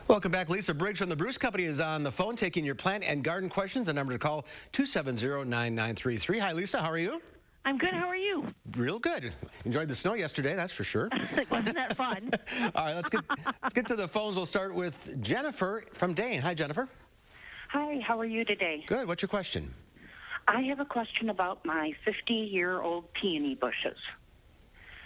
Welcome back. Lisa Briggs from the Bruce Company is on the phone taking your plant and garden questions. The number to call, 270-9933. Hi, Lisa. How are you? I'm good. How are you? Real good. Enjoyed the snow yesterday, that's for sure. Wasn't that fun? All right, let's get to the phones. We'll start with Jennifer from Dane. Hi, Jennifer. Hi, how are you today? Good. What's your question? I have a question about my 50-year-old peony bushes.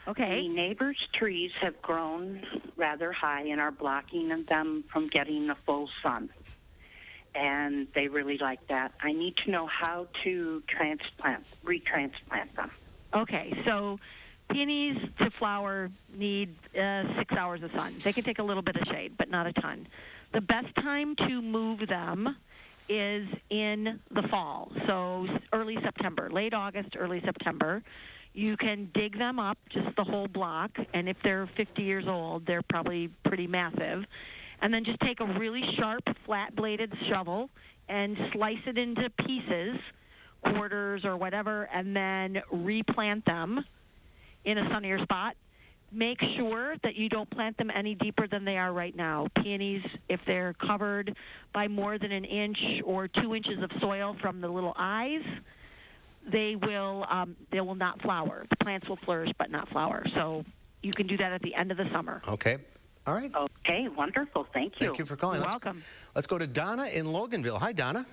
Okay. The neighbors' trees have grown rather high and are blocking them from getting the full sun. And they really like that. I need to know how to retransplant them. Okay, so peonies to flower need 6 hours of sun. They can take a little bit of shade, but not a ton. The best time to move them is in the fall, so early September, late August, early September. You can dig them up, just the whole block, and if they're 50 years old, they're probably pretty massive. And then just take a really sharp, flat-bladed shovel and slice it into pieces, quarters or whatever, and then replant them in a sunnier spot. Make sure that you don't plant them any deeper than they are right now. Peonies, if they're covered by more than an inch or 2 inches of soil from the little eyes, they will not flower. The plants will flourish but not flower. So you can do that at the end of the summer. Okay. All right. Okay, wonderful. Thank you. Thank you for calling. You're welcome. Let's go to Donna in Loganville. Hi, Donna.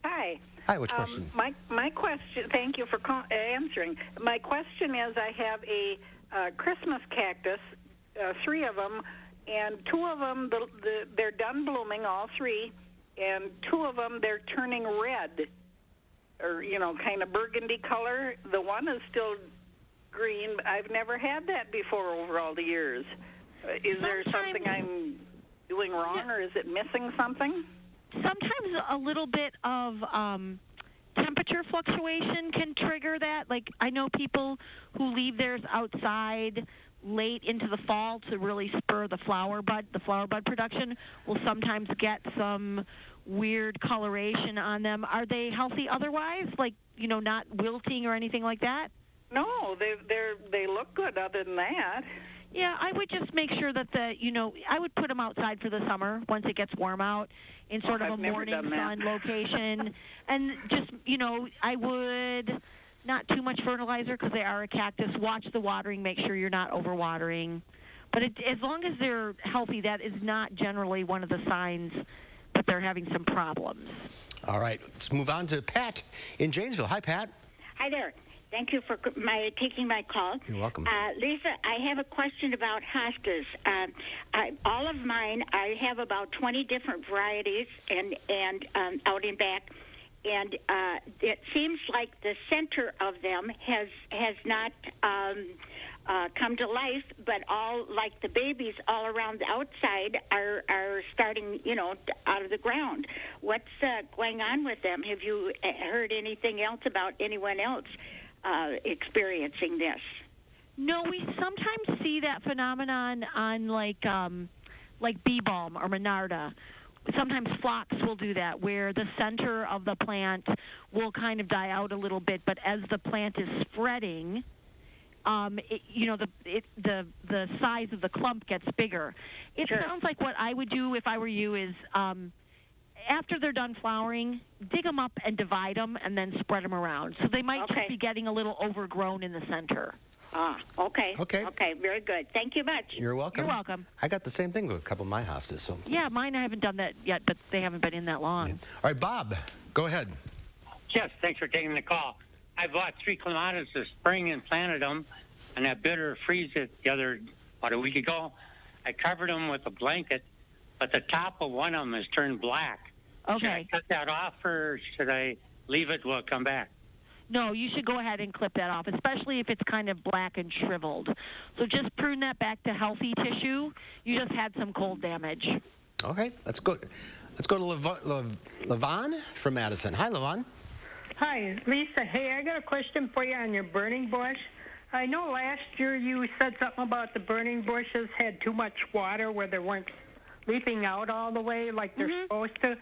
Hi. Hi, what's your question? My question, thank you for answering. My question is, I have a Christmas cactus, 3 of them, and 2 of them, they're done blooming, all 3, and 2 of them, they're turning red, or, kind of burgundy color. The one is still green. I've never had that before over all the years. Is there something I'm doing wrong, or is it missing something? Sometimes a little bit of temperature fluctuation can trigger that. Like, I know people who leave theirs outside late into the fall to really spur the flower bud production will sometimes get some weird coloration on them. Are they healthy otherwise? Like, not wilting or anything like that? No, they look good other than that. Yeah, I would just make sure that I would put them outside for the summer once it gets warm out in sort of a morning sun location. And just, I would not too much fertilizer because they are a cactus. Watch the watering. Make sure you're not overwatering. But as long as they're healthy, that is not generally one of the signs that they're having some problems. All right. Let's move on to Pat in Janesville. Hi, Pat. Hi there. Thank you for taking my call. You're welcome. Lisa, I have a question about hostas. All of mine, I have about 20 different varieties and out in back, and it seems like the center of them has not come to life, but all, like the babies all around the outside are starting, out of the ground. What's going on with them? Have you heard anything else about anyone else experiencing this? No, we sometimes see that phenomenon on like bee balm or monarda. Sometimes phlox will do that, where the center of the plant will kind of die out a little bit, but as the plant is spreading, the size of the clump gets bigger. It sounds like what I would do if I were you is after they're done flowering, dig them up and divide them and then spread them around. So they might just be getting a little overgrown in the center. Okay. Okay. Okay, very good. Thank you much. You're welcome. You're welcome. I got the same thing with a couple of my hostas. So. Yeah, mine I haven't done that yet, but they haven't been in that long. Yeah. All right, Bob, go ahead. Yes, thanks for taking the call. I bought 3 clematis this spring and planted them, and I bitter freeze it about a week ago. I covered them with a blanket, but the top of one of them has turned black. Okay. Should I cut that off, or should I leave it? Will it come back? No, you should go ahead and clip that off, especially if it's kind of black and shriveled. So just prune that back to healthy tissue. You just had some cold damage. Okay, let's go to Levon from Madison. Hi, Levon. Hi, Lisa. Hey, I got a question for you on your burning bush. I know last year you said something about the burning bushes had too much water where they weren't leaping out all the way like they're supposed to.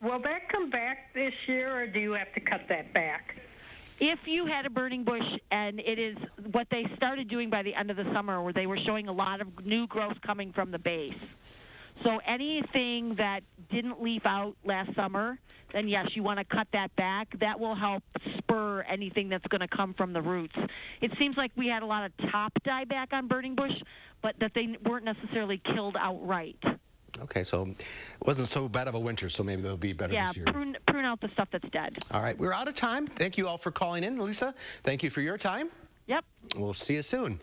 Will that come back this year, or do you have to cut that back? If you had a burning bush, and it is what they started doing by the end of the summer, where they were showing a lot of new growth coming from the base. So anything that didn't leaf out last summer, then yes, you want to cut that back. That will help spur anything that's going to come from the roots. It seems like we had a lot of top dieback on burning bush, but that they weren't necessarily killed outright. Okay, so it wasn't so bad of a winter, so maybe they'll be better this year. Yeah, prune out the stuff that's dead. All right, we're out of time. Thank you all for calling in. Lisa, thank you for your time. Yep. We'll see you soon.